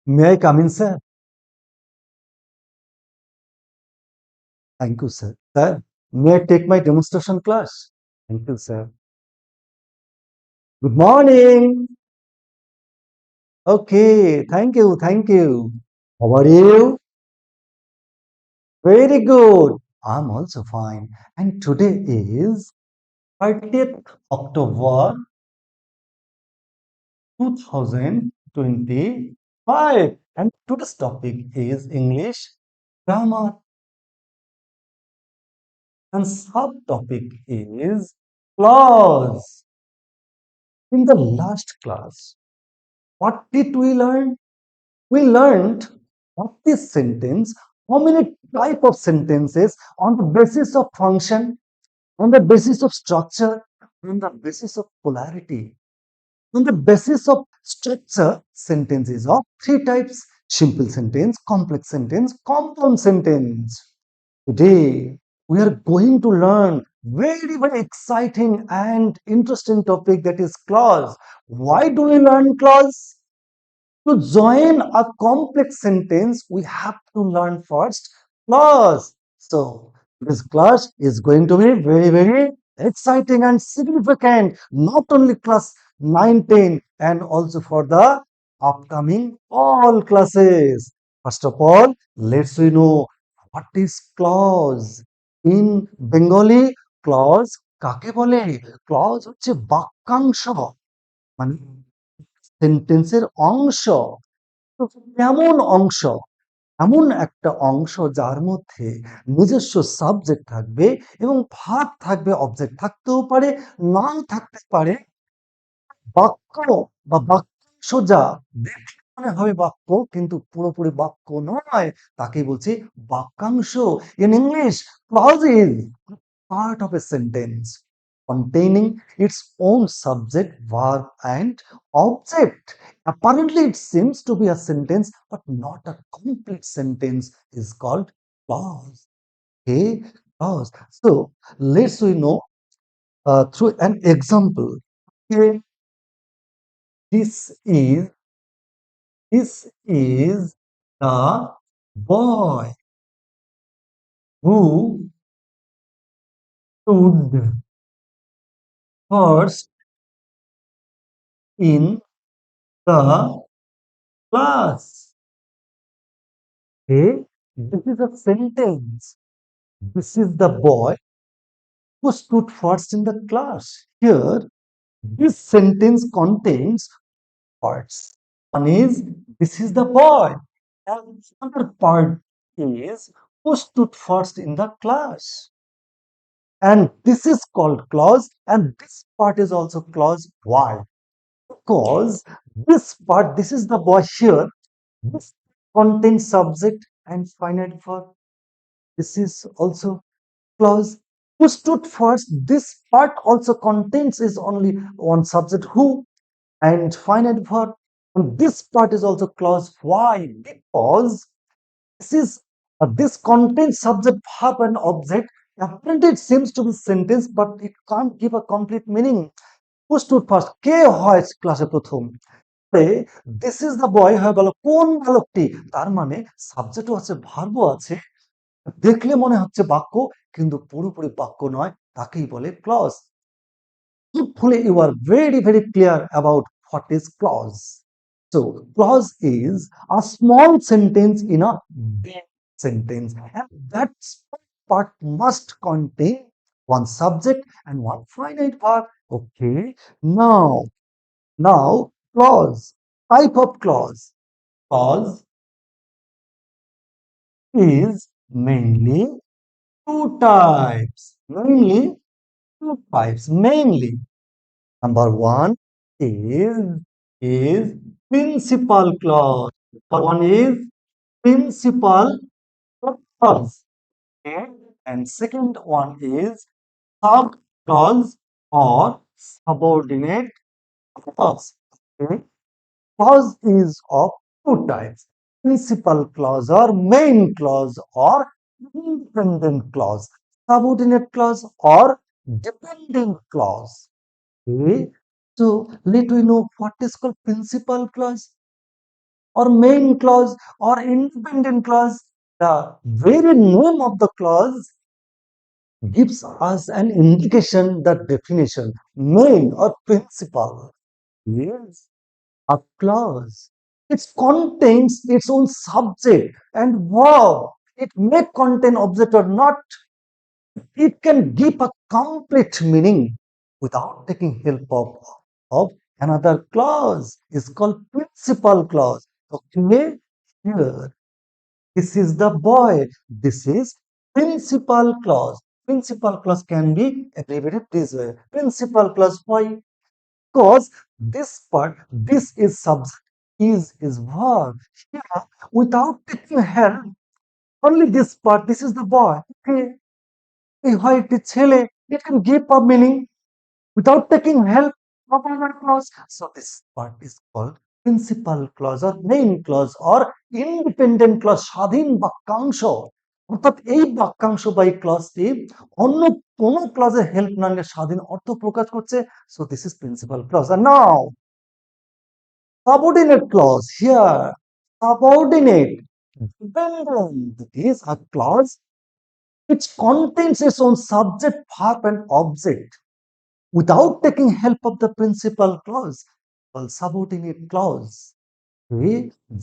May I come in, sir? Thank you, sir. Sir, may I take my demonstration class? Thank you, sir. Good morning. Okay, thank you, thank you. How are you? Very good. I'm also fine. And today is 30th October 2025. And today's topic is English grammar. And subtopic is clause. In the last class, what did we learn? We learned what is sentence, how many type of sentences on the basis of function, on the basis of structure, on the basis of polarity. On the basis of structure, sentences of three types: simple sentence, complex sentence, compound sentence. Today, we are going to learn very exciting and interesting topic, that is clause. Why do we learn clause? To join a complex sentence, we have to learn first clause. So, this class is going to be very exciting and significant, not only class 9, 10, and also for the upcoming all classes. First of all, let's we know what is clause. In Bengali, clause কাকে বলে? Clause হচ্ছে বাক্যাংশ, মানে সেন্টেন্সের অংশ। তো কেমন অংশ? এমন একটা অংশ যার মধ্যে নিজস্ব সাবজেক্ট থাকবে এবং ভার্ব থাকবে, অবজেক্ট থাকতেও পারে, নাও থাকতে পারে। বাক্য বা বাক্যাংশ যা দেখলে মনে হবে বাক্য কিন্তু পুরোপুরি বাক্য নয়, তাকেই বলছি বাক্যাংশ। In English, clause is part of a sentence containing its own subject, verb, and object. Apparently, it seems to be a sentence, but not a complete sentence, is called clause. Okay, clause. So, let's we know through an example. Okay, this is this is the boy who stood first in the class. Okay, this is a sentence. This is the boy who stood first in the class. Here, this sentence contains parts. One is, this is the boy. And another part is, who stood first in the class. And this is called clause, and this part is also clause. Why? Because this part, this is the boy here, this contains subject and finite verb. This is also clause. Who stood first? This part also contains is only one subject, who, and finite verb. And this part is also clause. Why? Because this contains subject, verb, and object. Apparently, it seems to be sentence, but it can't give a complete meaning. Who stood first? কে হয় ক্লাসে প্রথম? This is the boy হয়ে গেল কোন বালকটি, তার মানে সাবজেক্টও আছে, ভার্বও আছে, দেখলে মনে হচ্ছে বাক্য কিন্তু পুরোপুরি বাক্য নয়, তাকেই বলে clause. Hopefully you are very clear about what is clause. So clause is a small sentence in a big sentence, and that small part must contain one subject and one finite verb. Okay, now clause, type of clause. Clause is mainly two types. Mainly two types. Mainly, number one is principal clause. One is principal clause. Okay? And second one is sub clause or subordinate clause. Okay? Clause is of two types: principal clause or main clause, or independent clause, subordinate clause or dependent clause. Okay, so let we know what is called principal clause. or main clause or independent clause. The very name of the clause gives us an indication, the definition. Main or principal is a clause. It contains its own subject and verb. It may contain object or not. It can give a complete meaning without taking help of another clause. It's called principal clause. Okay, here, this is the boy. This is principal clause. Principal clause can be abbreviated this way. Principal clause. Why? Because this part, this is subject, is verb. Here, without taking help, only this part, this is the boy. Okay, এই হয় একটি ছেলে, it can give a meaning without taking help of another clause. So this part is called principal clause or main clause or independent clause, স্বাধীন বাক্যাংশ। অর্থাৎ এই বাক্যাংশ বা এই ক্লজটি অন্য কোন ক্লজের হেল্প না নিয়ে স্বাধীন অর্থ প্রকাশ করছে। So this is principal clause. And now subordinate clause here. Subordinate dependent is a clause which contains its own subject, verb, and object without taking help of the principal clause called subordinate clause. এই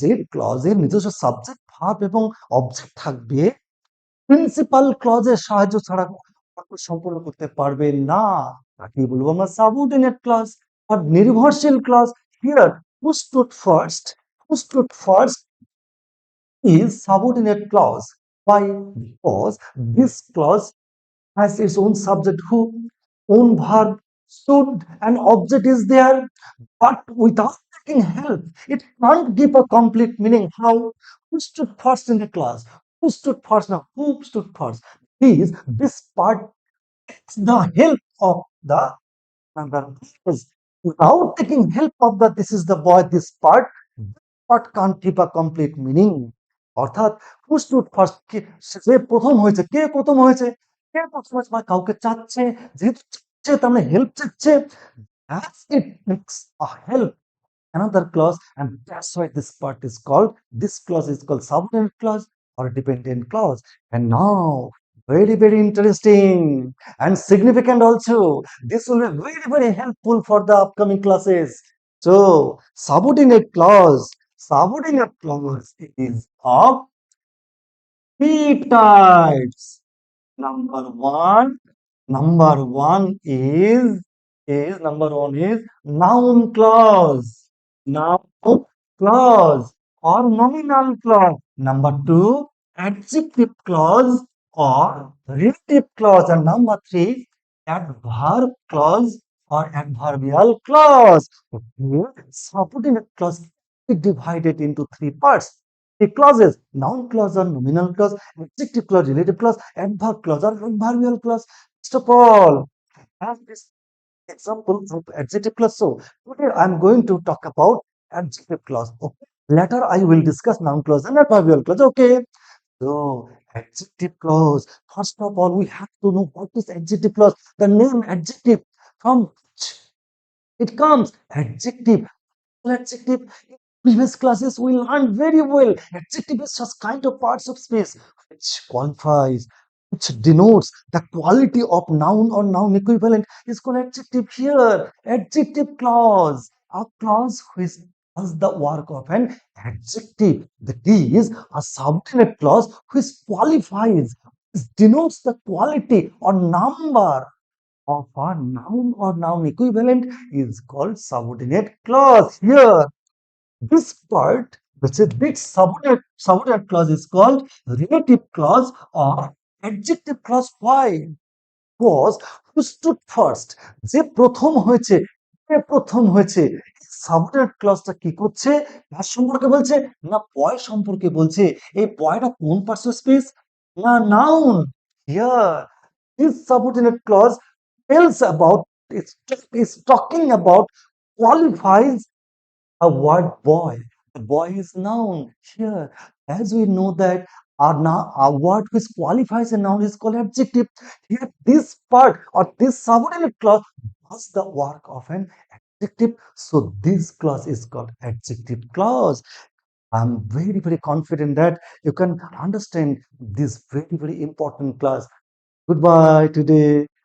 যে ক্লজের নিজস্ব subject verb এবং object থাকবে principal ক্লজের সাহায্য ছাড়া বাক্য সম্পূর্ণ করতে পারবে না, তাকে বলবো আমরা সাবঅর্ডিনেট ক্লজ আর নির্ভরশীল clause. Here who stood first, who stood first is subordinate clause. Why? Because this clause has its own subject who, own verb, stood, and object is there, but without taking help, it can't give a complete meaning. How? Who stood first in the class? Who stood first? Now, who stood first? This part takes the help of the number. Without taking help of the this is the boy, this part can't give a complete meaning. অর্থাৎ who stood first, যে প্রথম হয়েছে, কে প্রথম হয়েছে, কে প্রথম হয়েছে মানে কাউকে চাচ্ছে, যেহেতু চাচ্ছে তার মানে হেল্প চাচ্ছে, as it makes a help another clause, and that's why this clause is called subordinate clause or dependent clause. And now, very interesting and significant also, this will be very helpful for the upcoming classes. So subordinate clause is of three types. Number one is noun clause. Noun clause or nominal clause. Number two, adjective clause or relative clause. And number three, adverb clause or adverbial clause. Okay. Subordinate clause is divided into three parts. The clauses, noun clause or nominal clause, adjective clause, relative clause, adverb clause or adverbial clause. First of all, have this example of adjective clause. So today I'm going to talk about adjective clause. Okay. Later I will discuss noun clause and adverbial clause. Okay. So adjective clause. First of all, we have to know what is adjective clause. The name adjective from which it comes. Adjective. Adjective. In previous classes we learned very well. Adjective is just kind of parts of space which qualifies, which denotes the quality of noun or noun equivalent is called adjective. Here, adjective clause, a clause which does the work of an adjective. That is a subordinate clause which qualifies, which denotes the quality or number of a noun or noun equivalent is called subordinate clause. Here, this part, which is this subordinate clause is called relative clause or adjective clause. Why? Because who stood first, যে প্রথম হয়েছে, কে প্রথম হয়েছে, subordinate ক্লজটা কি করছে, কার সম্পর্কে বলছে না বয় সম্পর্কে বলছে। এই বয়টা কোন পার্সন স্পেস না noun. Here this subordinate clause tells about, is talking about, qualifies a word boy. The boy is noun. Here, as we know that a word which qualifies a noun is called adjective. Here, this part or this subordinate clause does the work of an adjective. So this clause is called adjective clause. I'm very, very confident that you can understand this very, very important class. Goodbye today.